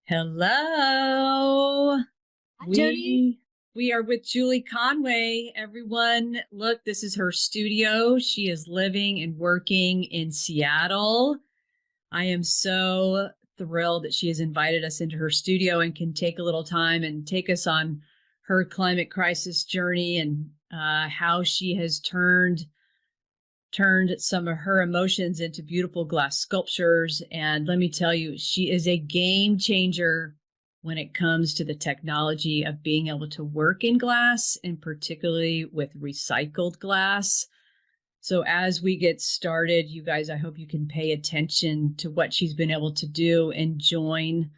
Hello. Hi, Jodie. We are with Julie Conway. Everyone, look, this is her studio. She is living and working in Seattle. I am so thrilled that she has invited us into her studio and can take a little time and take us on her climate crisis journey and how she has turned some of her emotions into beautiful glass sculptures. And let me tell you, she is a game changer when it comes to the technology of being able to work in glass, and particularly with recycled glass. So as we get started, you guys, I hope you can pay attention to what she's been able to do and join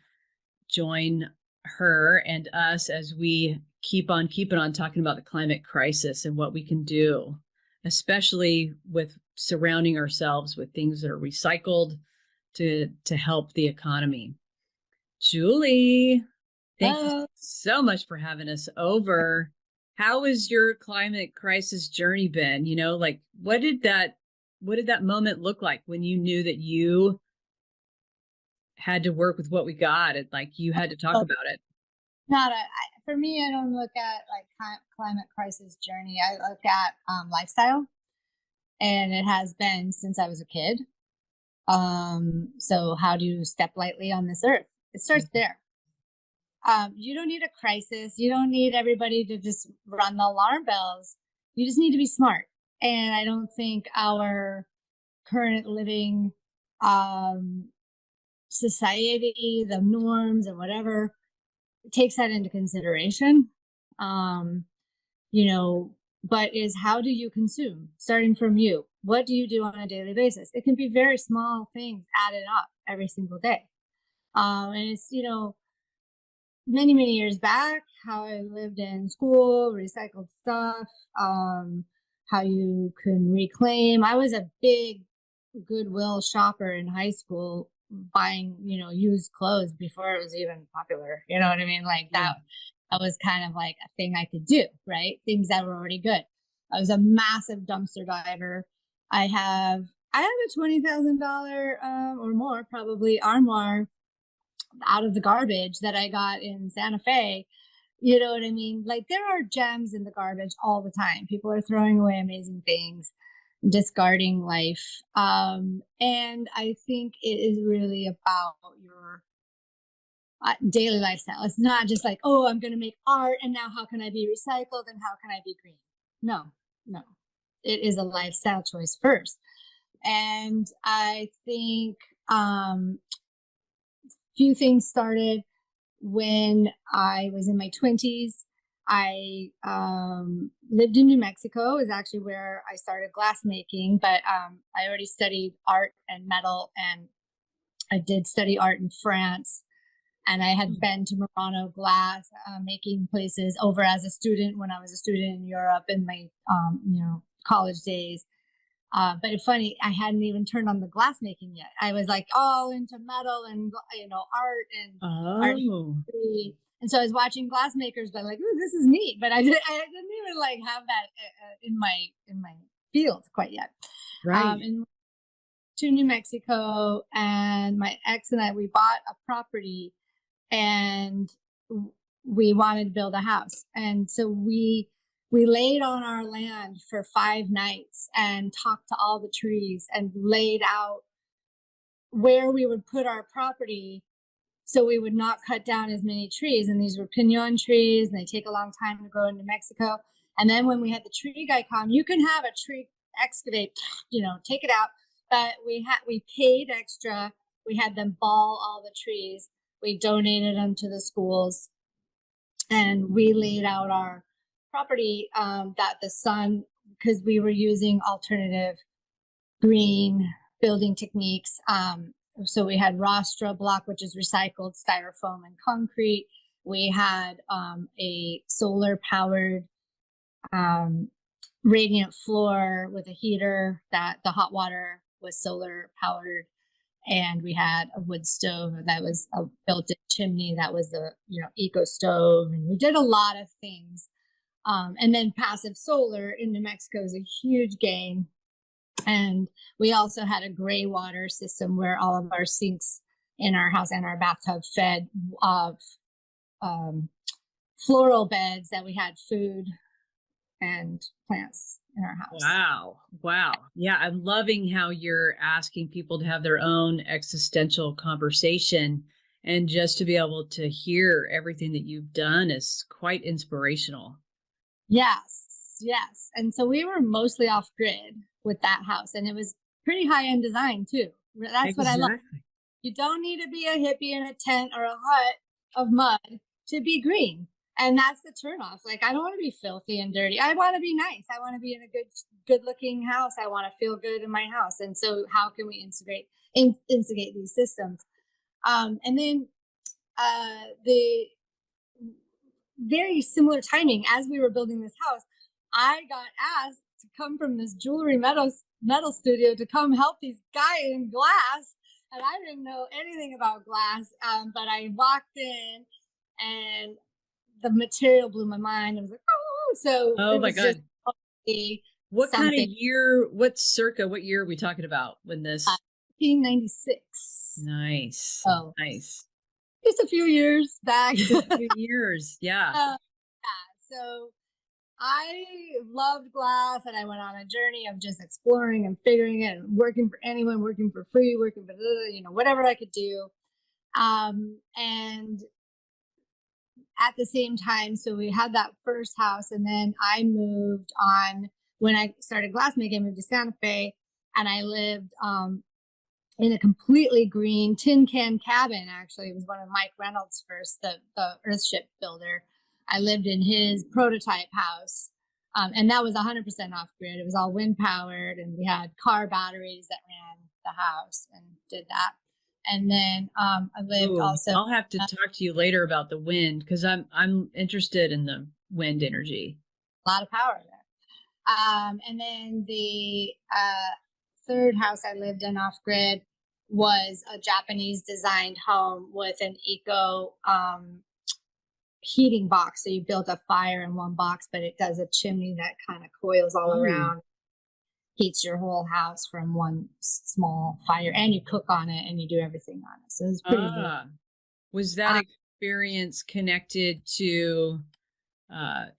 her and us as we keep on keeping on talking about the climate crisis and what we can do, especially with surrounding ourselves with things that are recycled to help the economy. Julie, thank you Hello. so much for having us over. How has your climate crisis journey been? Like what did that moment look like when you knew that you had to work with what we got and like you had to talk Oh, about it? not a, for me, I don't look at like climate crisis journey. I look at lifestyle, and it has been since I was a kid. So how do you step lightly on this earth? It starts there. You don't need a crisis. You don't need everybody to just run the alarm bells. You just need to be smart. And I don't think our current living society, the norms and whatever, takes that into consideration. Um, but is how do you consume, starting from you? What do you do on a daily basis? It can be very small things added up every single day. And it's, many, many years back, how I lived in school, recycled stuff, how you can reclaim. I was a big Goodwill shopper in high school, buying, used clothes before it was even popular. You know what I mean? Like that was kind of like a thing I could do, right? Things that were already good. I was a massive dumpster diver. I have a $20,000 or more probably armoire out of the garbage that I got in Santa Fe. You know what I mean? Like there are gems in the garbage all the time. People are throwing away amazing things, discarding life. And I think it is really about your daily lifestyle. It's not just like, oh, I'm going to make art and now how can I be recycled and how can I be green? No, no. It is a lifestyle choice first. And I think few things started when I was in my 20s. I lived in New Mexico, is actually where I started glass making, but I already studied art and metal, and I did study art in France. And I had been to Murano glass making places over as a student when I was a student in Europe in my, college days. But it's funny, I hadn't even turned on the glass making yet. I was like all into metal and art and art Oh, history. And so I was watching glass makers, but like, ooh, this is neat. But I didn't even like have that in my field quite yet. right. And to New Mexico, and my ex and we bought a property, and we wanted to build a house, and so we laid on our land for 5 nights and talked to all the trees and laid out where we would put our property so we would not cut down as many trees. And these were pinon trees, and they take a long time to grow in New Mexico. And then when we had the tree guy come, you can have a tree excavate, take it out. But we paid extra. We had them ball all the trees. We donated them to the schools, and we laid out our property that the sun, because we were using alternative green building techniques. So we had rostra block, which is recycled styrofoam and concrete. We had a solar powered radiant floor with a heater that the hot water was solar powered. And we had a wood stove that was a built-in chimney that was the eco stove. And we did a lot of things. And then passive solar in New Mexico is a huge gain. And we also had a gray water system where all of our sinks in our house, and our bathtub fed um, floral beds that we had food and plants in our house. Wow. Wow. Yeah. I'm loving how you're asking people to have their own existential conversation. And just to be able to hear everything that you've done is quite inspirational. Yes, yes. And so we were mostly off grid with that house, and it was pretty high end design too. That's what I love. Exactly. You don't need to be a hippie in a tent or a hut of mud to be green. And that's the turnoff. Like, I don't want to be filthy and dirty. I want to be nice. I want to be in a good looking house. I want to feel good in my house. And so how can we instigate these systems? And then the very similar timing, as we were building this house, I got asked to come from this jewelry metal studio to come help these guys in glass. And I didn't know anything about glass, but I walked in and the material blew my mind. I was like, oh, so Oh my God. What kind of year, what year are we talking about when this? 1996. Nice. Oh, nice. Just a few years back. Just a few years. Yeah. Yeah. So I loved glass, and I went on a journey of just exploring and figuring it and working for anyone, working for free, working for, whatever I could do. And at the same time, so we had that first house, and then I moved on when I started glassmaking. I moved to Santa Fe, and I lived in a completely green tin can cabin. Actually, it was one of Mike Reynolds' first, the Earthship builder. I lived in his prototype house, and that was 100% off grid. It was all wind powered, and we had car batteries that ran the house and did that. And then I lived also. I'll have to talk to you later about the wind, because I'm interested in the wind energy. A lot of power there. And then the third house I lived in off grid was a Japanese designed home with an eco heating box. So you built a fire in one box, but it does a chimney that kind of coils all around, heats your whole house from one small fire, and you cook on it and you do everything on it. So it was pretty neat. Was that experience connected to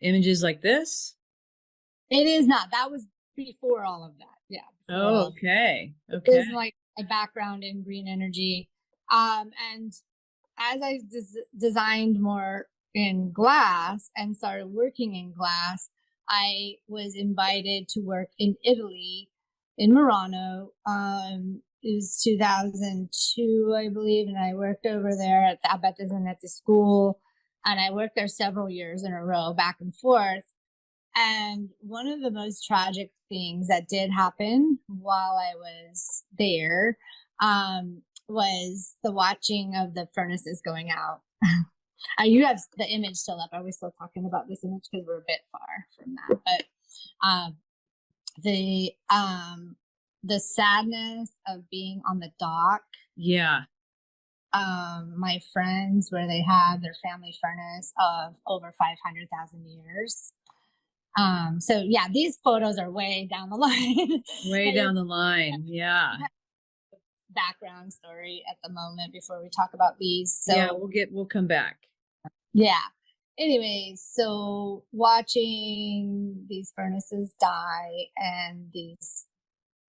images like this? It is not. That was before all of that. Yeah. Oh, okay. Okay. It is like a background in green energy. And as I designed more in glass and started working in glass, I was invited to work in Italy, in Murano. It was 2002, I believe, and I worked over there at the Abbatesanetti school, and I worked there several years in a row, back and forth. And one of the most tragic things that did happen while I was there was the watching of the furnaces going out. You have the image still up. Are we still talking about this image? Because we're a bit far from that. But the sadness of being on the dock. Yeah. My friends, where they had their family furnace of over 500,000 years. So yeah, these photos are way down the line. Way down the line. Yeah. Background story at the moment before we talk about these. So yeah, we'll come back. Yeah. Anyways, so watching these furnaces die and these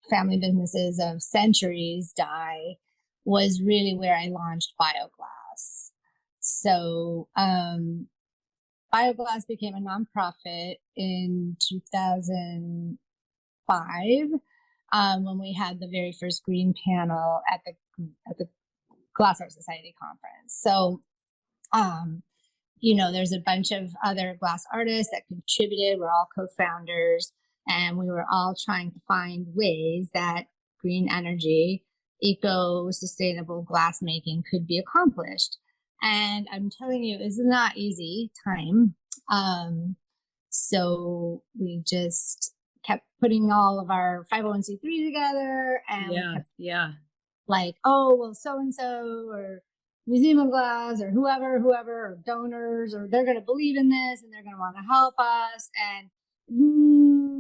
family businesses of centuries die was really where I launched Bioglass. So Bioglass became a nonprofit in 2005 when we had the very first green panel at the Glass Art Society conference. So there's a bunch of other glass artists that contributed. We're all co-founders, and we were all trying to find ways that green energy, eco-sustainable glass making could be accomplished. And I'm telling you, it's not easy time. So we just kept putting all of our 501c3 together, and like, oh, well, so-and-so or Museum of Glass or whoever, or donors, or they're going to believe in this and they're going to want to help us. And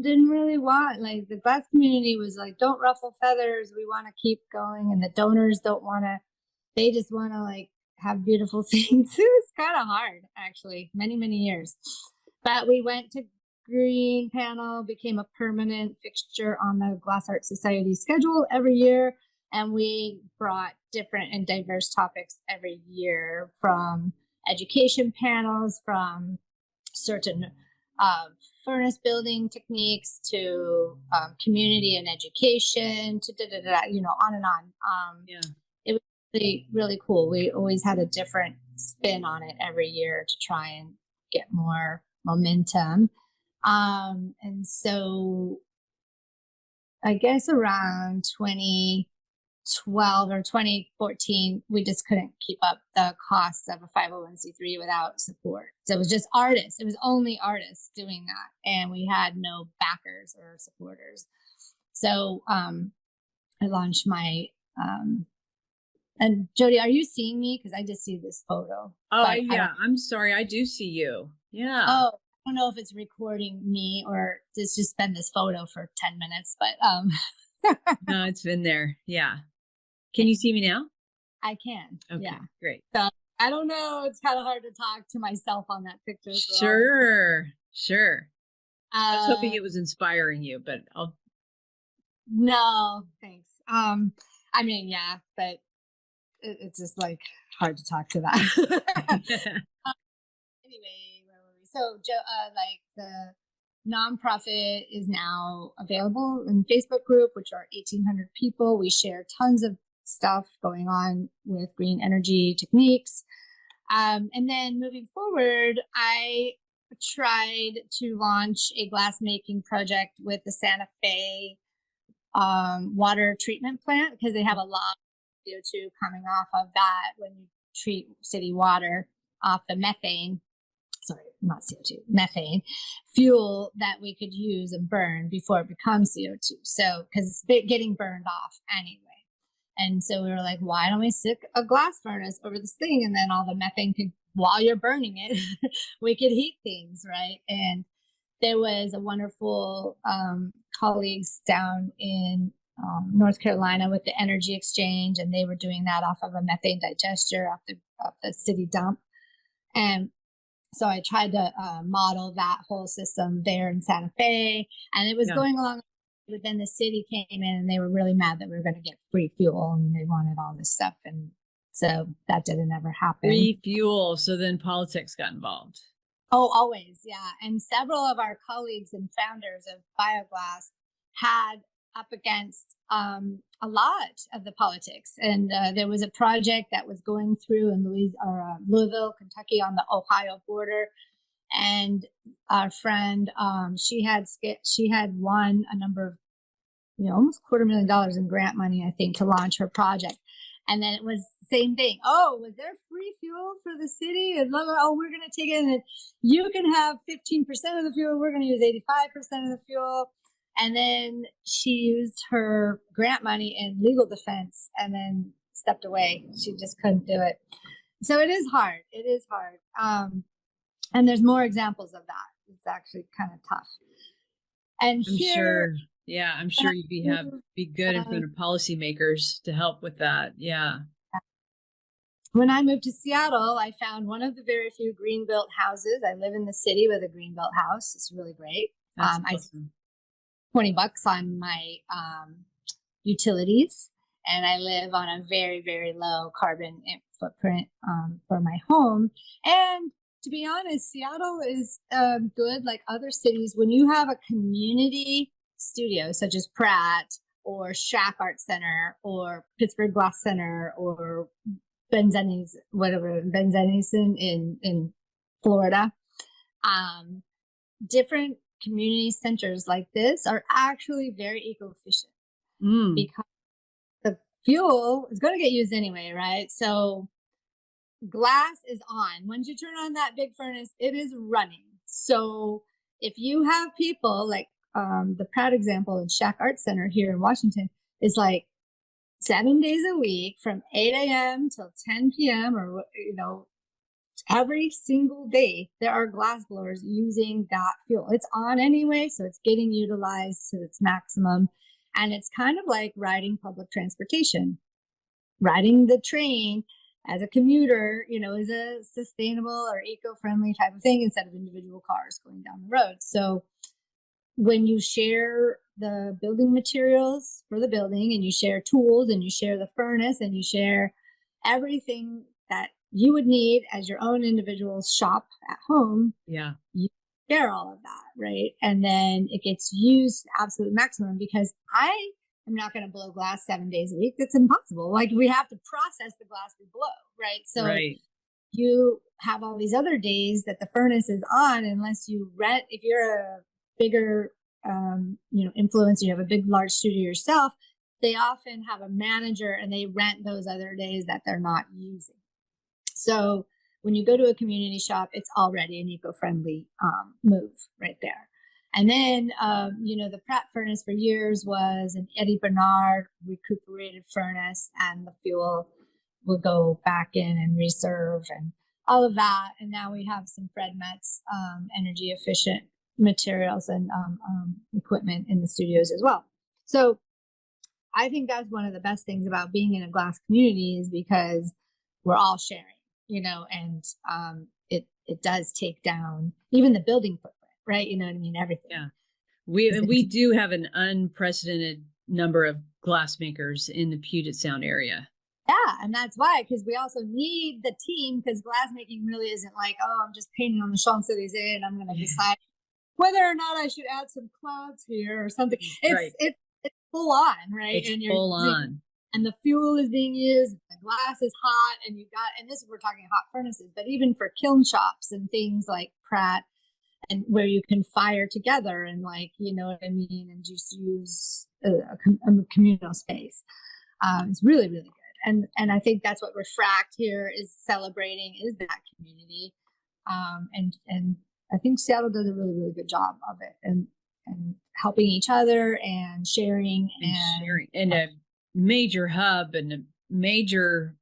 didn't really want, like, the glass community was like, don't ruffle feathers. We want to keep going. And the donors don't want to, they just want to like have beautiful things. It's kind of hard, actually, many years. But we went to green panel, became a permanent fixture on the Glass Art Society schedule every year. And we brought different and diverse topics every year, from education panels, from certain furnace building techniques to community and education to on and on. Yeah. It was really cool. We always had a different spin on it every year to try and get more momentum. And so I guess around 2012 or 2014, we just couldn't keep up the costs of a 501c3 without support. So it was just artists. It was only artists doing that. And we had no backers or supporters. So I launched my, and Jodie, are you seeing me? Because I just see this photo. Oh, yeah. I'm sorry. I do see you. Yeah. Oh, I don't know if it's recording me or it's just been this photo for 10 minutes, but no, it's been there. Yeah. Can you see me now? I can. Okay, yeah. Great. So I don't know. It's kind of hard to talk to myself on that picture. Sure. I was hoping it was inspiring you, but no, thanks. I mean, yeah, but it's just like hard to talk to that. Anyway, where were we? So, like the nonprofit is now available in Facebook group, which are 1,800 people. We share tons of stuff going on with green energy techniques. And then moving forward, I tried to launch a glass making project with the Santa Fe water treatment plant, because they have a lot of CO2 coming off of that when you treat city water off the methane. Sorry, not CO2, methane fuel that we could use and burn before it becomes CO2. So, because it's getting burned off anyway. And so we were like, why don't we stick a glass furnace over this thing? And then all the methane could, while you're burning it, we could heat things, right? And there was a wonderful colleagues down in North Carolina with the Energy Exchange, and they were doing that off of a methane digester off the city dump. And so I tried to model that whole system there in Santa Fe, and it was going along. But then the city came in and they were really mad that we were going to get free fuel, and they wanted all this stuff. And so that didn't ever happen. Free fuel. So then politics got involved. Oh, always. Yeah. And several of our colleagues and founders of Bioglass had up against a lot of the politics. And there was a project that was going through in Louisville, Kentucky, on the Ohio border. And our friend, she had won a number of, almost $250,000 in grant money, I think, to launch her project. And then it was the same thing. Oh, was there free fuel for the city? And we're going to take it, and you can have 15% of the fuel. We're going to use 85% of the fuel. And then she used her grant money in legal defense and then stepped away. She just couldn't do it. So it is hard. It is hard. And there's more examples of that. It's actually kind of tough. And I'm sure you'd be good in front of policymakers to help with that. Yeah. When I moved to Seattle, I found one of the very few green built houses. I live in the city with a green built house. It's really great. That's I awesome. $20 on my utilities, and I live on a very, very low carbon footprint for my home. And to be honest, Seattle is good like other cities. When you have a community studio such as Pratt or Shack Art Center or Pittsburgh Glass Center or Benzeni's in Florida, different community centers like this are actually very eco-efficient because the fuel is going to get used anyway, right? So glass is on. Once you turn on that big furnace, it is running. So if you have people like the Pratt example in Shack Art Center here in Washington is like 7 days a week from 8 a.m. till 10 p.m. or, every single day, there are glass blowers using that fuel. It's on anyway, so it's getting utilized to its maximum. And it's kind of like riding public transportation. riding the train as a commuter, is a sustainable or eco-friendly type of thing instead of individual cars going down the road. So when you share the building materials for the building, and you share tools, and you share the furnace, and you share everything that you would need as your own individual shop at home, you share all of that, right? And then it gets used to absolute maximum, because I am not going to blow glass 7 days a week. That's impossible. Like, we have to process the glass we blow, right? So you have all these other days that the furnace is on, unless you rent. If you're a bigger influencer, you have a big large studio yourself, they often have a manager and they rent those other days that they're not using. So when you go to a community shop, it's already an eco-friendly move right there. And then the Pratt furnace for years was an Eddie Bernard recuperated furnace, and the fuel would go back in and reserve and all of that. And now we have some Fred Metz energy efficient materials and equipment in the studios as well. So I think that's one of the best things about being in a glass community, is because we're all sharing, and it does take down even the building footprint, right? You know what I mean? Everything. Yeah. We do have an unprecedented number of glass makers in the Puget Sound area. Yeah, and that's why, because we also need the team, because glass making really isn't like, oh, I'm just painting on the Champs-Elysees and I'm going to decide whether or not I should add some clouds here or something. It's full on, right? It's full on. And the fuel is being used, the glass is hot, and we're talking hot furnaces, but even for kiln shops and things like Pratt, and where you can fire together and, like, you know what I mean, and just use a communal space. It's really, really good. And I think that's what Refract here is celebrating, is that community. And I think Seattle does a really, really good job of it, and helping each other and sharing and a major hub and a major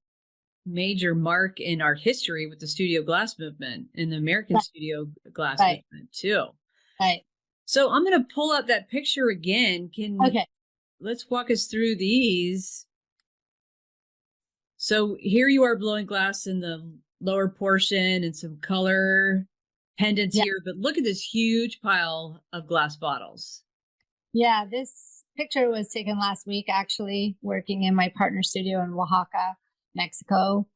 mark in our history with the studio glass movement and the American studio glass movement too. Right. So I'm going to pull up that picture again. Let's walk us through these. So here you are blowing glass in the lower portion and some color pendants here, but look at this huge pile of glass bottles. Yeah, this picture was taken last week, actually, working in my partner studio in Oaxaca, Mexico.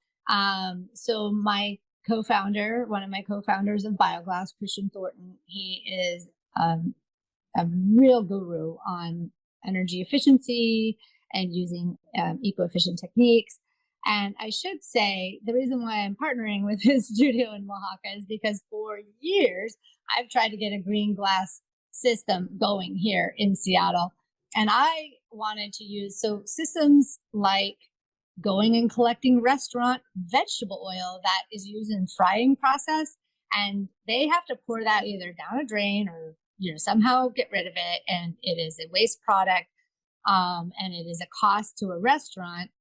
So my one of my co-founders of Bioglass, Christian Thornton, he is a real guru on energy efficiency and using eco-efficient techniques. And I should say, the reason why I'm partnering with his studio in Oaxaca is because for years, I've tried to get a green glass system going here in Seattle. And I wanted to use systems like going and collecting restaurant vegetable oil that is used in frying process. And they have to pour that either down a drain or, somehow get rid of it. And it is a waste product. And it is a cost to a restaurant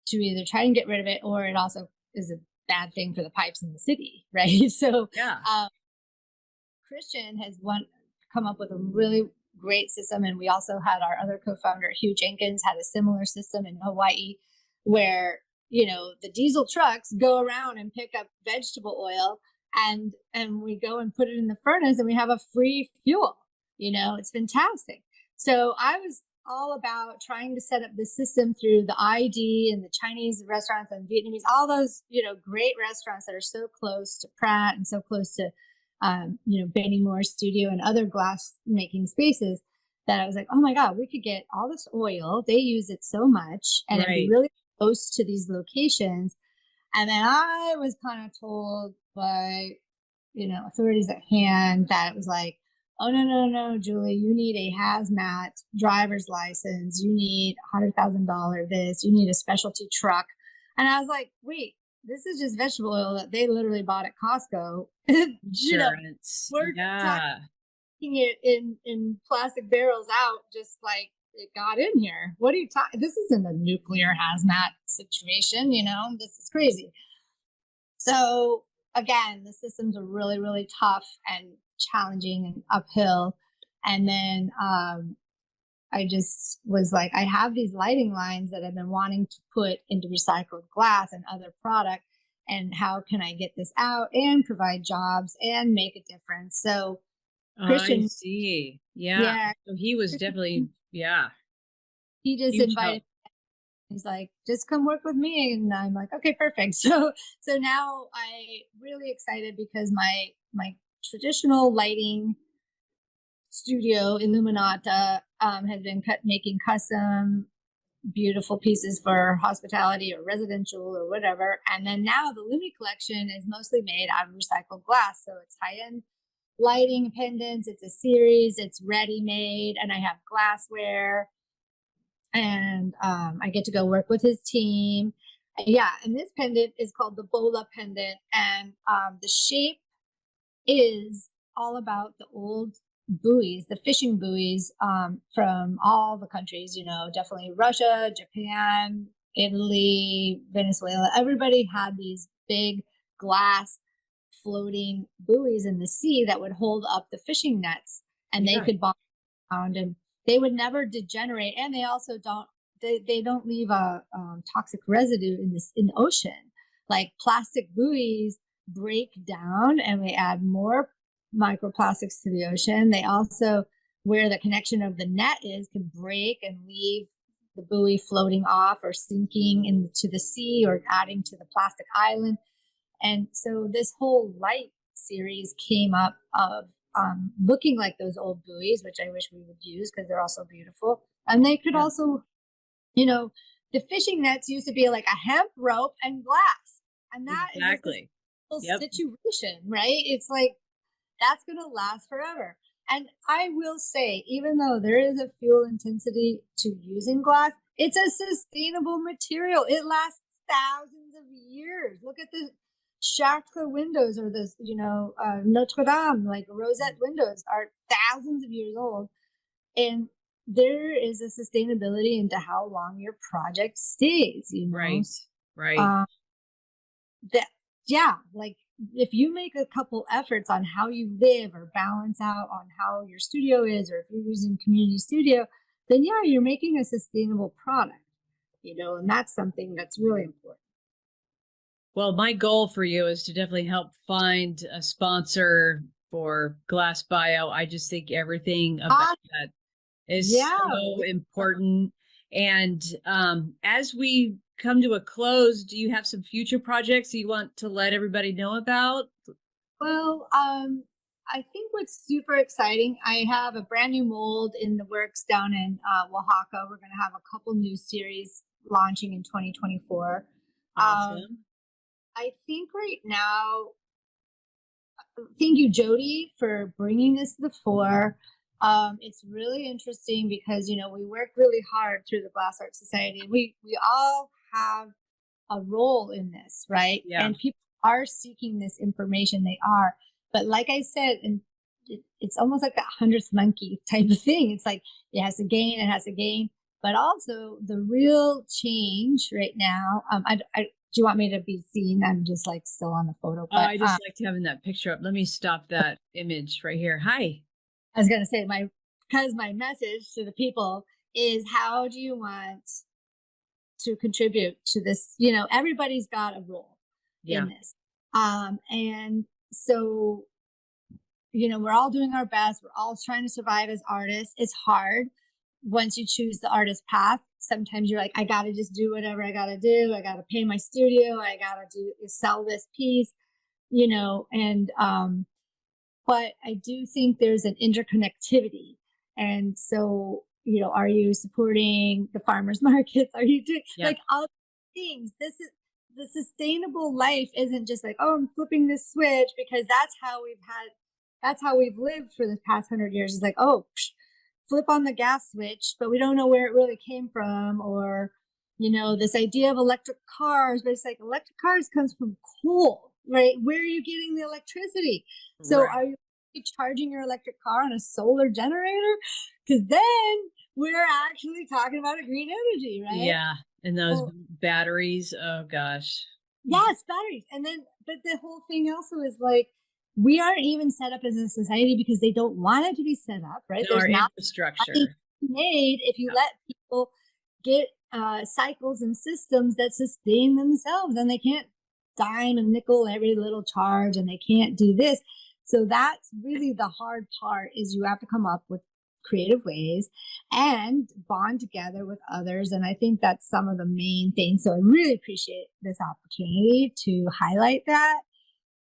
to either try and get rid of it, or it also is a bad thing for the pipes in the city, right? So Christian has come up with a really great system, and we also had our other co-founder, Hugh Jenkins, had a similar system in Hawaii, where the diesel trucks go around and pick up vegetable oil, and we go and put it in the furnace, and we have a free fuel. It's fantastic. So I was all about trying to set up the system through the ID and the Chinese restaurants and Vietnamese, all those, great restaurants that are so close to Pratt and so close to, Benny Moore's studio and other glass making spaces, that I was like, oh my God, we could get all this oil. They use it so much, and it'd be really close to these locations. And then I was kind of told by, authorities at hand that it was like, oh, no, Julie, you need a hazmat driver's license. You need $100,000 this. You need a specialty truck. And I was like, wait, this is just vegetable oil that they literally bought at Costco. Insurance. We're taking it in plastic barrels out, just like it got in here. What are you talking? This isn't a nuclear hazmat situation. This is crazy. So again, the systems are really, really tough and challenging and uphill. And then I just was like, I have these lighting lines that I've been wanting to put into recycled glass and other product. And how can I get this out and provide jobs and make a difference? So I Christian, see. Yeah. yeah, So he was Christian, definitely, yeah, he just huge invited. help. He's like, just come work with me, and I'm like, okay, perfect. So now I really excited because my traditional lighting studio Illuminata has been making custom beautiful pieces for hospitality or residential or whatever. And then now the Lumi collection is mostly made out of recycled glass. So it's high-end lighting pendants. It's a series. It's ready-made, and I have glassware, and I get to go work with his team. Yeah, and this pendant is called the Bola pendant, and the shape is all about the old buoys, the fishing buoys from all the countries, definitely Russia, Japan, Italy, Venezuela. Everybody had these big glass floating buoys in the sea that would hold up the fishing nets, and they could bob around, and they would never degenerate. And they also they don't leave a toxic residue in the ocean. Like plastic buoys break down and we add more microplastics to the ocean. They also, where the connection of the net is, can break and leave the buoy floating off or sinking into the sea or adding to the plastic island. And so this whole light series came up of looking like those old buoys, which I wish we would use because they're also beautiful. And they could also, the fishing nets used to be like a hemp rope and glass. And that Exactly. is this situation, right? It's like, that's going to last forever. And I will say, even though there is a fuel intensity to using glass, it's a sustainable material. It lasts thousands of years. Look at the Chartres windows, or this, Notre Dame, like rosette windows are thousands of years old. And there is a sustainability into how long your project stays, Right. Right. Like if you make a couple efforts on how you live or balance out on how your studio is, or if you're using community studio, then you're making a sustainable product, and that's something that's really important. Well, my goal for you is to definitely help find a sponsor for Glass Bio. I just think everything about that is so important. And as we come to a close, do you have some future projects you want to let everybody know about? Well, I think what's super exciting, I have a brand new mold in the works down in Oaxaca. We're going to have a couple new series launching in 2024. Awesome. I think right now, thank you, Jodie, for bringing this to the fore. It's really interesting because, we worked really hard through the Glass Art Society. We all have a role in this, right? Yeah. And people are seeking this information. They are. But like I said, and it's almost like that 100th monkey type of thing. It's like it has to gain. But also the real change right now, do you want me to be seen? I'm just like still on the photo. But, I just liked having that picture up. Let me stop that image right here. Hi. I was going to say because my message to the people is, how do you want to contribute to this? Everybody's got a role in this. And so, we're all doing our best. We're all trying to survive as artists. It's hard once you choose the artist path. Sometimes you're like, I got to just do whatever I got to do. I got to pay my studio. I got to sell this piece, and, but I do think there's an interconnectivity. And so, are you supporting the farmers markets? Are you doing like all things? This is the sustainable life. Isn't just like, oh, I'm flipping this switch, because that's how we've lived for the past 100 years. It's like, oh, flip on the gas switch, but we don't know where it really came from. Or, this idea of electric cars, but it's like electric cars comes from coal, right? Where are you getting the electricity? So are you charging your electric car on a solar generator? Because then we're actually talking about a green energy, right? Yeah. And those batteries, oh gosh. Yes, batteries. And then, but the whole thing also is like, we aren't even set up as a society because they don't want it to be set up, right? No, our infrastructure. made if you let people get cycles and systems that sustain themselves, and they can't dime and nickel every little charge, and they can't do this. So that's really the hard part, is you have to come up with creative ways and bond together with others. And I think that's some of the main things. So I really appreciate this opportunity to highlight that.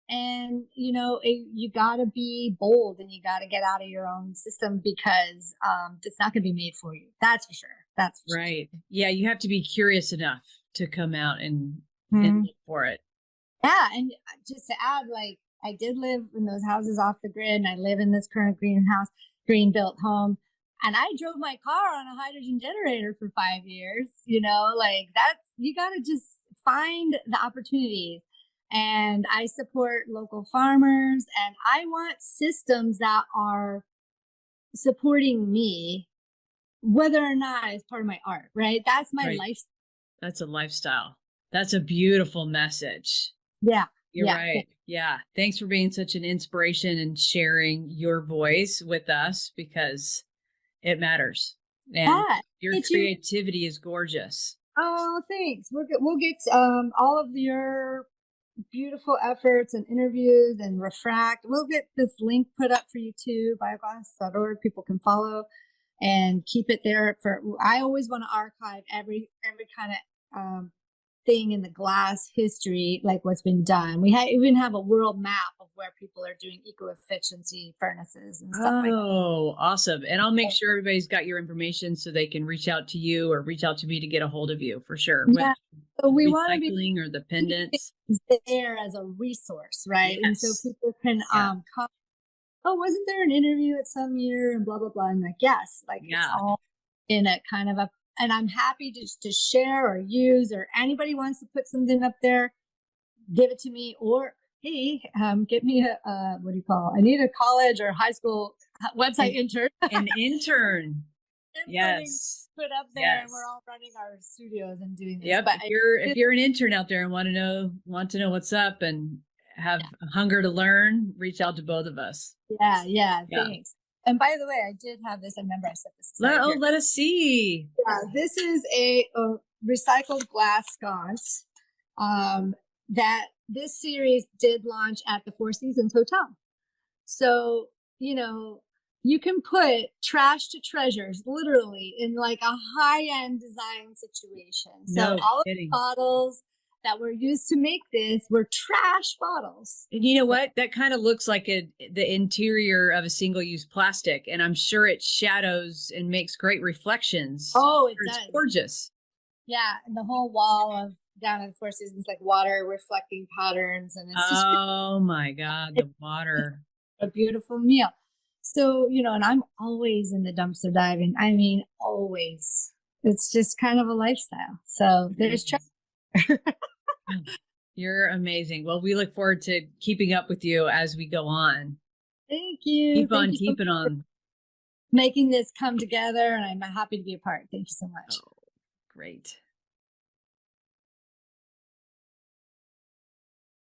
And, you got to be bold, and you got to get out of your own system, because it's not going to be made for you. That's for sure. That's for right. Sure. Yeah. You have to be curious enough to come out and look for it. Yeah. And just to add, like, I did live in those houses off the grid, and I live in this current green built home. And I drove my car on a hydrogen generator for 5 years, like you got to just find the opportunities. And I support local farmers, and I want systems that are supporting me, whether or not it's part of my art, right? That's my life. That's a lifestyle. That's a beautiful message. Yeah. You're right. Yeah. Thanks for being such an inspiration and sharing your voice with us, because it matters. And your creativity is gorgeous. Oh, thanks. We'll get all of your beautiful efforts and interviews and refract. We'll get this link put up for you too, bioglass.org. People can follow and keep it there. I always want to archive every kind of thing in the glass history, like what's been done. We even have a world map of where people are doing eco-efficiency furnaces and stuff like that. Oh, awesome. And I'll make sure everybody's got your information so they can reach out to you or reach out to me to get a hold of you, for sure. Yeah. So we want to be or the pendants there as a resource, right? Yes. And so people can come. Oh, wasn't there an interview at some year and blah blah blah? And like, yes, like it's all in a kind of a. And I'm happy to share or use, or anybody wants to put something up there, give it to me. Or, hey, get me what do you call? I need a college or high school website intern. An intern. Yes. Put up there, and we're all running our studios and doing this. Yep. But if you're an intern out there and want to know what's up and have a hunger to learn, reach out to both of us. Yeah. Thanks. And by the way, I did have this. I remember I set this. Let us see. Yeah, this is a recycled glass sconce that this series did launch at the Four Seasons Hotel. So, you can put trash to treasures, literally, in like a high-end design situation. So all of the bottles that were used to make this were trash bottles. And you know what? That kind of looks like the interior of a single-use plastic, and I'm sure it shadows and makes great reflections. Oh, it does. It's gorgeous. Yeah, and the whole wall of down in Four Seasons, like water reflecting patterns, and it's just my God, the water. A beautiful meal. So, and I'm always in the dumpster diving. I mean, always. It's just kind of a lifestyle. So there's You're amazing. Well, we look forward to keeping up with you as we go on. Thank you. Keep on. Making this come together, and I'm happy to be a part. Thank you so much. Oh, great.